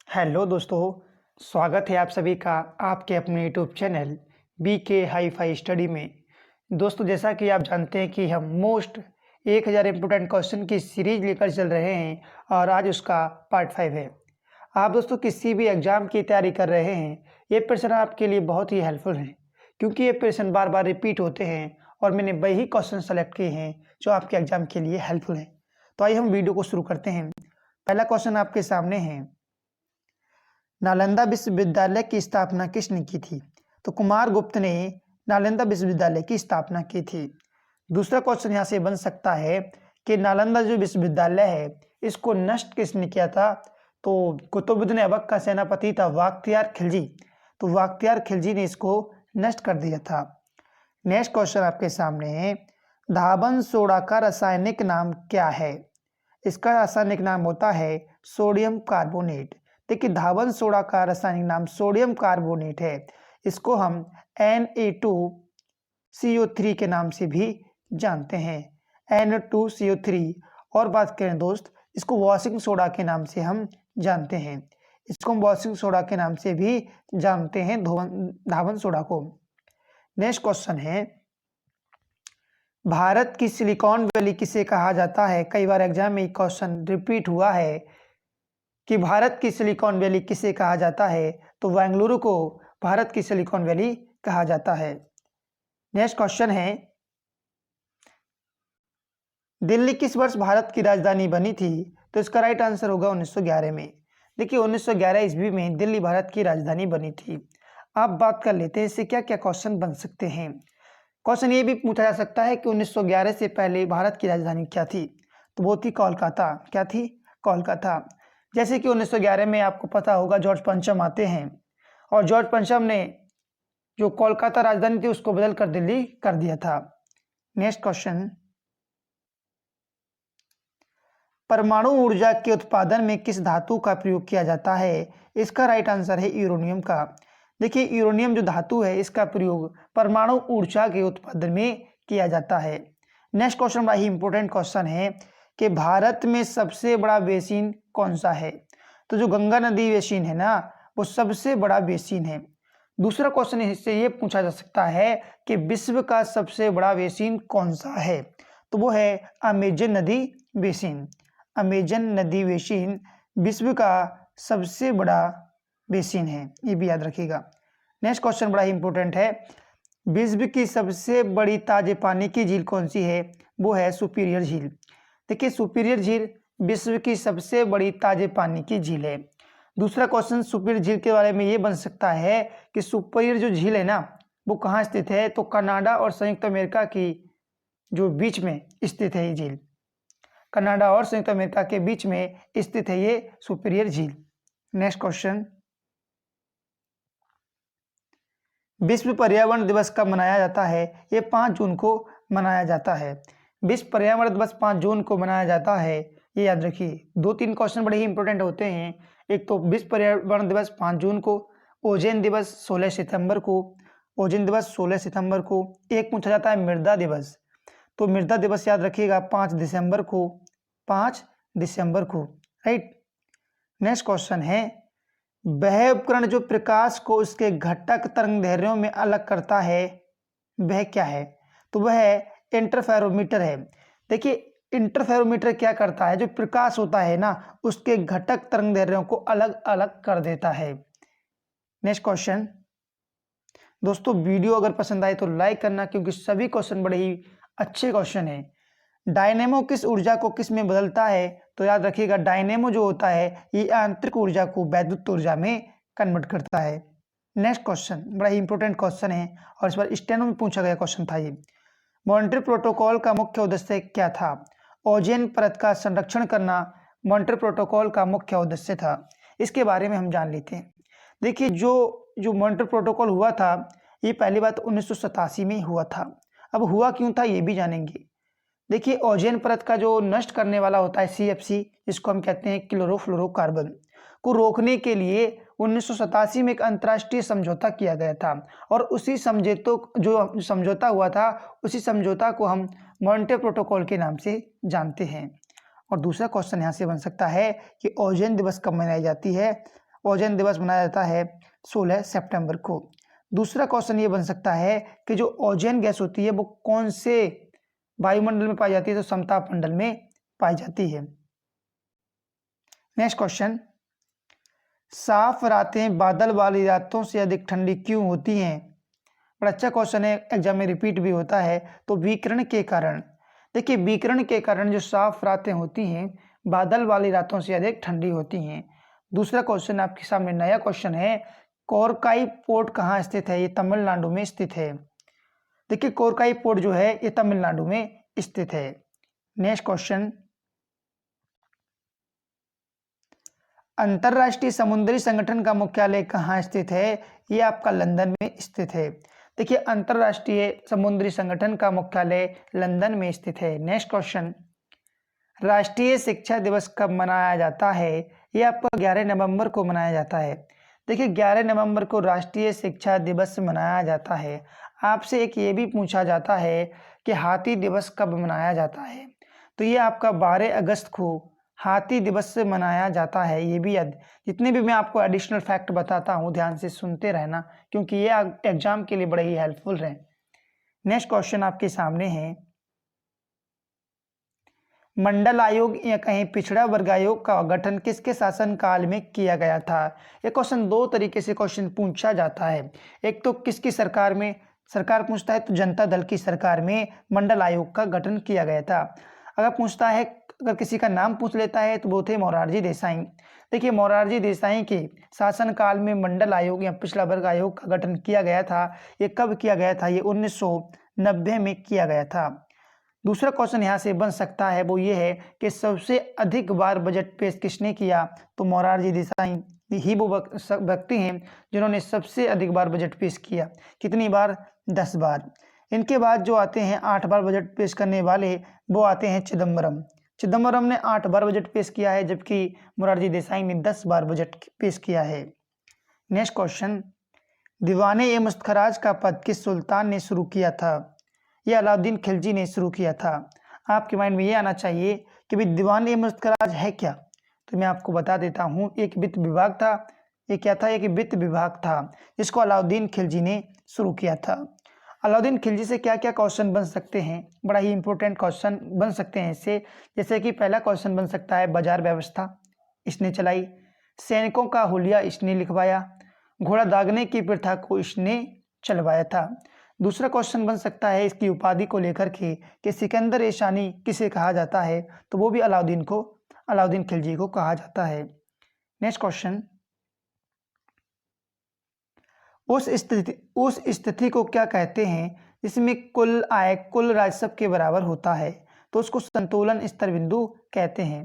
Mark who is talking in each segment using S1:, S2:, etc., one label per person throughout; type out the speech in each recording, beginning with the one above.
S1: Hello दोस्तों, स्वागत है आप सभी का आपके अपने YouTube channel BK hi fi study में। दोस्तों, जैसा कि आप जानते हैं कि हम मोस्ट 1000 इम्पोर्टेंट क्वेश्चन की सीरीज लेकर चल रहे हैं और आज उसका पार्ट 5 है। आप दोस्तों किसी भी एग्ज़ाम की तैयारी कर रहे हैं, ये प्रश्न आपके लिए बहुत ही हेल्पफुल हैं क्योंकि ये प्रश्न बार बार रिपीट होते हैं और मैंने वही क्वेश्चन सेलेक्ट किए हैं जो आपके एग्ज़ाम के लिए हेल्पफुल हैं। तो आइए हम वीडियो को शुरू करते हैं। पहला क्वेश्चन आपके सामने है, नालंदा विश्वविद्यालय की स्थापना किसने की थी? तो कुमार गुप्त ने नालंदा विश्वविद्यालय की स्थापना की थी। दूसरा क्वेश्चन यहाँ से बन सकता है कि नालंदा जो विश्वविद्यालय है इसको नष्ट किसने किया था? तो कुतुबुद्दीन ऐबक का सेनापति था वाख्तियार खिलजी। तो वाख्तियार खिलजी ने इसको नष्ट कर दिया था। नेक्स्ट क्वेश्चन आपके सामने है, धावन सोडा का रासायनिक नाम क्या है? इसका रासायनिक नाम होता है सोडियम कार्बोनेट। देखिए, धावन सोडा का रासायनिक नाम सोडियम कार्बोनेट है। इसको हम Na2CO3 के नाम से भी जानते हैं, Na2CO3। और बात करें दोस्त, इसको वॉशिंग सोडा के नाम से हम जानते हैं। इसको हम वॉशिंग सोडा के नाम से भी जानते हैं, धावन सोडा को। नेक्स्ट क्वेश्चन है, भारत की सिलिकॉन वैली किसे कहा जाता है? कई बार एग्जाम में क्वेश्चन रिपीट हुआ है कि भारत की सिलिकॉन वैली किसे कहा जाता है? तो बेंगलुरु को भारत की सिलिकॉन वैली कहा जाता है। नेक्स्ट क्वेश्चन है, दिल्ली किस वर्ष भारत की राजधानी बनी थी? तो इसका राइट आंसर होगा 1911 में। देखिए, 1911 ईस्वी में दिल्ली भारत की राजधानी बनी थी। अब बात कर लेते हैं इससे क्या क्या क्वेश्चन बन सकते हैं। क्वेश्चन ये भी पूछा जा सकता है कि 1911 से पहले भारत की राजधानी क्या थी? तो वो थी कोलकाता। क्या थी? कोलकाता। जैसे कि 1911 में आपको पता होगा जॉर्ज पंचम आते हैं और जॉर्ज पंचम ने जो कोलकाता राजधानी थी उसको बदल कर दिल्ली कर दिया था। नेक्स्ट क्वेश्चन, परमाणु ऊर्जा के उत्पादन में किस धातु का प्रयोग किया जाता है? इसका राइट आंसर है यूरेनियम का। देखिए, यूरेनियम जो धातु है इसका प्रयोग परमाणु ऊर्जा के उत्पादन में किया जाता है। नेक्स्ट क्वेश्चन बड़ा ही इंपॉर्टेंट क्वेश्चन है कि भारत में सबसे बड़ा बेसिन कौन सा है? तो जो गंगा नदी बेसिन है ना, वो सबसे बड़ा बेसिन है। दूसरा क्वेश्चन इससे ये पूछा जा सकता है कि विश्व का सबसे बड़ा बेसिन कौन सा है? तो वो है अमेजन नदी बेसिन। अमेजन नदी बेसिन विश्व का सबसे बड़ा बेसिन है, ये भी याद रखिएगा। नेक्स्ट क्वेश्चन बड़ा ही इंपॉर्टेंट है, विश्व की सबसे बड़ी ताजे पानी की झील कौन सी है? वो है सुपीरियर झील। देखिए, सुपीरियर झील विश्व की सबसे बड़ी ताजे पानी की झील है। दूसरा क्वेश्चन सुपीरियर झील के बारे में ये बन सकता है कि सुपीरियर जो झील है ना, वो कहाँ स्थित है? तो कनाडा और संयुक्त अमेरिका की जो बीच में स्थित है ये झील। कनाडा और संयुक्त अमेरिका के बीच में स्थित है ये सुपीरियर झील। नेक्स्ट क्वेश्चन, विश्व पर्यावरण दिवस कब मनाया जाता है? ये 5 जून को मनाया जाता है। विश्व पर्यावरण दिवस 5 जून को मनाया जाता है, ये याद रखिए। 2-3 क्वेश्चन बड़े ही इंपॉर्टेंट होते हैं। एक तो विश्व पर्यावरण दिवस 5 जून को, ओजोन दिवस 16 सितंबर को, ओजोन दिवस 16 सितंबर को। एक पूछा जाता है मृदा दिवस, तो मृदा दिवस याद रखिएगा 5 दिसंबर को, 5 दिसंबर को, राइट। नेक्स्ट क्वेश्चन है, वह उपकरण जो प्रकाश को उसके घटक तरंगदैर्ध्यों में अलग करता है वह क्या है? तो वह इंटरफेरोमीटर है। देखिए, इंटरफेरोमीटर क्या करता है? जो प्रकाश होता है ना, उसके घटक तरंगदैर्ध्यों को अलग अलग कर देता है। नेक्स्ट क्वेश्चन, दोस्तों वीडियो अगर पसंद आए तो लाइक करना क्योंकि सभी क्वेश्चन बड़े ही अच्छे क्वेश्चन है। डायनेमो किस ऊर्जा को किस में बदलता है? तो याद रखिएगा, डायनेमो जो होता है ये आंतरिक ऊर्जा को वैद्युत ऊर्जा में कन्वर्ट करता है। नेक्स्ट क्वेश्चन बड़ा ही इंपॉर्टेंट क्वेश्चन है और इस बार स्टेनो में पूछा गया क्वेश्चन था ये। मॉन्ट्रियल प्रोटोकॉल का मुख्य उद्देश्य क्या था? ओजोन परत का संरक्षण करना मॉन्ट्रियल प्रोटोकॉल का मुख्य उद्देश्य था। इसके बारे में हम जान लेते हैं। देखिए, जो मॉन्ट्रियल प्रोटोकॉल हुआ था ये पहली बात 1987 में हुआ था। अब हुआ क्यों था ये भी जानेंगे। देखिए, ओजोन परत का जो नष्ट करने वाला होता है CFC, जिसको हम कहते हैं क्लोरोफ्लोरोकार्बन, को रोकने के लिए 1987 में एक अंतर्राष्ट्रीय समझौता किया गया था और उसी समझौता हुआ था उसी समझौता को हम मॉन्ट्रियल प्रोटोकॉल के नाम से जानते हैं। और दूसरा क्वेश्चन यहाँ से बन सकता है कि ओजोन दिवस कब मनाई जाती है? ओजोन दिवस मनाया जाता है 16 सितंबर को। दूसरा क्वेश्चन ये बन सकता है कि जो ओजोन गैस होती है वो कौन से वायुमंडल में पाई जाती है, तो समताप मंडल में पाई जाती है। नेक्स्ट क्वेश्चन, साफ रातें बादल वाली रातों से अधिक ठंडी क्यों होती हैं? बड़ा अच्छा क्वेश्चन है, एग्जाम में रिपीट भी होता है। तो विकिरण के कारण। देखिए विकिरण के कारण जो साफ रातें होती हैं बादल वाली रातों से अधिक ठंडी होती हैं। दूसरा क्वेश्चन आपके सामने नया क्वेश्चन है, कोरकाई पोर्ट कहाँ स्थित है? ये तमिलनाडु में स्थित है। देखिए कोरकाई पोर्ट जो है ये तमिलनाडु में स्थित है। नेक्स्ट क्वेश्चन, अंतरराष्ट्रीय समुद्री संगठन का मुख्यालय कहाँ स्थित है? ये आपका लंदन में स्थित है। देखिए अंतरराष्ट्रीय समुद्री संगठन का मुख्यालय लंदन में स्थित है। नेक्स्ट क्वेश्चन, राष्ट्रीय शिक्षा दिवस कब मनाया जाता है? ये आपका 11 नवंबर को मनाया जाता है। देखिए 11 नवंबर को राष्ट्रीय शिक्षा दिवस मनाया जाता है। आपसे एक ये भी पूछा जाता है कि हाथी दिवस कब मनाया जाता है? तो ये आपका 12 अगस्त को हाथी दिवस से मनाया जाता है। ये भी जितने भी मैं आपको एडिशनल फैक्ट बताता हूँ ध्यान से सुनते रहना, क्योंकि ये एग्जाम के लिए बड़े ही हेल्पफुल रहे। नेक्स्ट क्वेश्चन आपके सामने है, मंडल आयोग या कहीं पिछड़ा वर्ग आयोग का गठन किसके शासनकाल में किया गया था? ये क्वेश्चन दो तरीके से क्वेश्चन पूछा जाता है। एक तो किसकी सरकार में सरकार पूछता है तो जनता दल की सरकार में मंडल आयोग का गठन किया गया था। अगर पूछता है, अगर किसी का नाम पूछ लेता है तो वो थे मोरारजी देसाई। देखिए मोरारजी देसाई के शासनकाल में मंडल आयोग या पिछड़ा वर्ग आयोग का गठन किया गया था। ये कब किया गया था? ये 1990 में किया गया था। दूसरा क्वेश्चन यहाँ से बन सकता है वो ये है कि सबसे अधिक बार बजट पेश किसने किया? तो मोरारजी देसाई ही वो व्यक्ति हैं जिन्होंने सबसे अधिक बार बजट पेश किया। कितनी बार? 10 बार। इनके बाद जो आते हैं 8 बार बजट पेश करने वाले, वो आते हैं चिदम्बरम। चिदम्बरम ने 8 बार बजट पेश किया है, जबकि मोरारजी देसाई ने 10 बार बजट पेश किया है। नेक्स्ट क्वेश्चन, दीवाने ए मुस्खराज का पद किस सुल्तान ने शुरू किया था? यह अलाउद्दीन खिलजी ने शुरू किया था। आपके माइंड में ये आना चाहिए कि भाई दीवान ए मुस्खराज है क्या? तो मैं आपको बता देता हूँ, एक वित्त विभाग था। ये क्या था? एक वित्त विभाग था जिसको अलाउद्दीन खिलजी ने शुरू किया था। अलाउद्दीन खिलजी से क्या क्या क्वेश्चन बन सकते हैं? बड़ा ही इंपॉर्टेंट क्वेश्चन बन सकते हैं इससे। जैसे कि पहला क्वेश्चन बन सकता है, बाजार व्यवस्था इसने चलाई, सैनिकों का हुलिया इसने लिखवाया, घोड़ा दागने की प्रथा को इसने चलवाया था। दूसरा क्वेश्चन बन सकता है इसकी उपाधि को लेकर के कि सिकंदर ए शानी किसे कहा जाता है? तो वो भी अलाउद्दीन खिलजी को कहा जाता है। नेक्स्ट क्वेश्चन, उस स्थिति को क्या कहते हैं जिसमें कुल आय कुल राजस्व के बराबर होता है? तो उसको संतुलन स्तर बिंदु कहते हैं।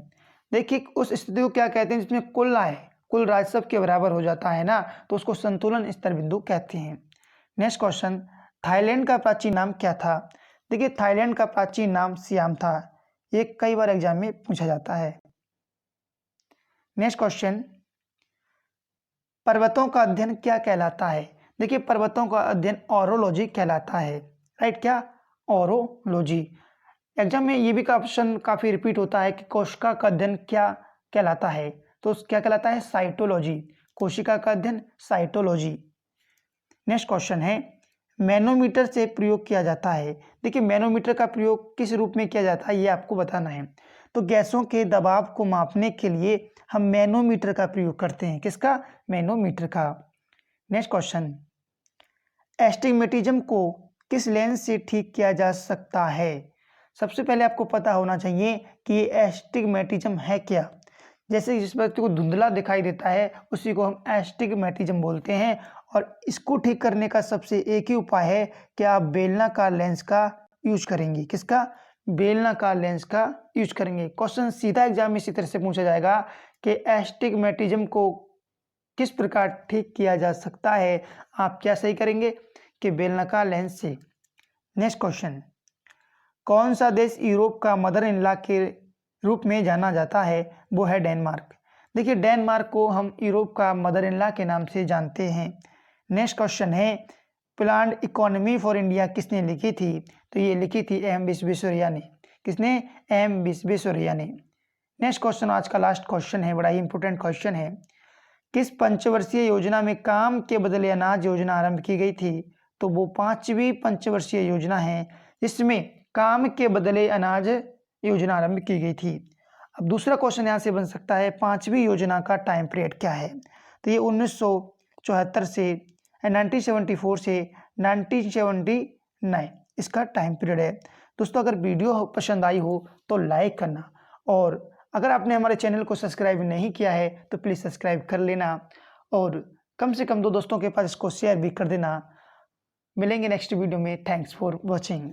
S1: देखिए उस स्थिति को क्या कहते हैं जिसमें कुल आय कुल राजस्व के बराबर हो जाता है ना, तो उसको संतुलन स्तर बिंदु कहते हैं। नेक्स्ट क्वेश्चन, थाईलैंड का प्राचीन नाम क्या था? देखिए थाईलैंड का प्राचीन नाम सियाम था। ये कई बार एग्जाम में पूछा जाता है। नेक्स्ट क्वेश्चन, पर्वतों का अध्ययन क्या कहलाता है? देखिए पर्वतों का अध्ययन ऑरोलॉजी कहलाता है। राइट, क्या? ऑरोलॉजी। एग्जाम में ये भी का ऑप्शन काफी रिपीट होता है कि कोशिका का अध्ययन क्या कहलाता है? तो क्या कहलाता है? साइटोलॉजी। कोशिका का अध्ययन साइटोलॉजी। नेक्स्ट क्वेश्चन है, मैनोमीटर से प्रयोग किया जाता है। देखिए मैनोमीटर का प्रयोग किस रूप में किया जाता है ये आपको बताना है। तो गैसों के दबाव को मापने के लिए हम मैनोमीटर का प्रयोग करते हैं। किसका? मैनोमीटर का। नेक्स्ट क्वेश्चन, एस्टिग्मेटिज्म को किस लेंस से ठीक किया जा सकता है? सबसे पहले आपको पता होना चाहिए कि एस्टिग्मेटिज्म है क्या। जैसे जिस व्यक्ति को धुंधला दिखाई देता है उसी को हम एस्टिग्मेटिज्म बोलते हैं। और इसको ठीक करने का सबसे एक ही उपाय है कि आप बेलनाकार लेंस का यूज करेंगे। किसका? बेलनाकार लेंस का यूज करेंगे। क्वेश्चन सीधा एग्जाम में इसी तरह से पूछा जाएगा कि एस्टिग्मेटिज्म को किस प्रकार ठीक किया जा सकता है? आप क्या सही करेंगे कि बेलनाकार लेंस से। नेक्स्ट क्वेश्चन, कौन सा देश यूरोप का मदर इन लॉ के रूप में जाना जाता है? वो है डेनमार्क। देखिए डेनमार्क को हम यूरोप का मदर इन लॉ के नाम से जानते हैं। नेक्स्ट क्वेश्चन है, प्लान्ड इकोनॉमी फॉर इंडिया किसने लिखी थी? तो ये लिखी थी एम विश्वेश्वरैया ने। किसने? एम विश्वेश्वरैया ने। नेक्स्ट क्वेश्चन आज का लास्ट क्वेश्चन है, बड़ा ही इंपॉर्टेंट क्वेश्चन है किस पंचवर्षीय योजना में काम के बदले अनाज योजना आरंभ की गई थी? तो वो 5वीं पंचवर्षीय योजना है जिसमें काम के बदले अनाज योजना आरंभ की गई थी। अब दूसरा क्वेश्चन यहाँ से बन सकता है, 5वीं योजना का टाइम पीरियड क्या है? तो ये 1974 से 1974 से 1979 इसका टाइम पीरियड है। दोस्तों अगर वीडियो पसंद आई हो तो लाइक करना, और अगर आपने हमारे चैनल को सब्सक्राइब नहीं किया है तो प्लीज़ सब्सक्राइब कर लेना, और कम से कम 2 दोस्तों के पास इसको शेयर भी कर देना। मिलेंगे नेक्स्ट वीडियो में। Thanks for watching.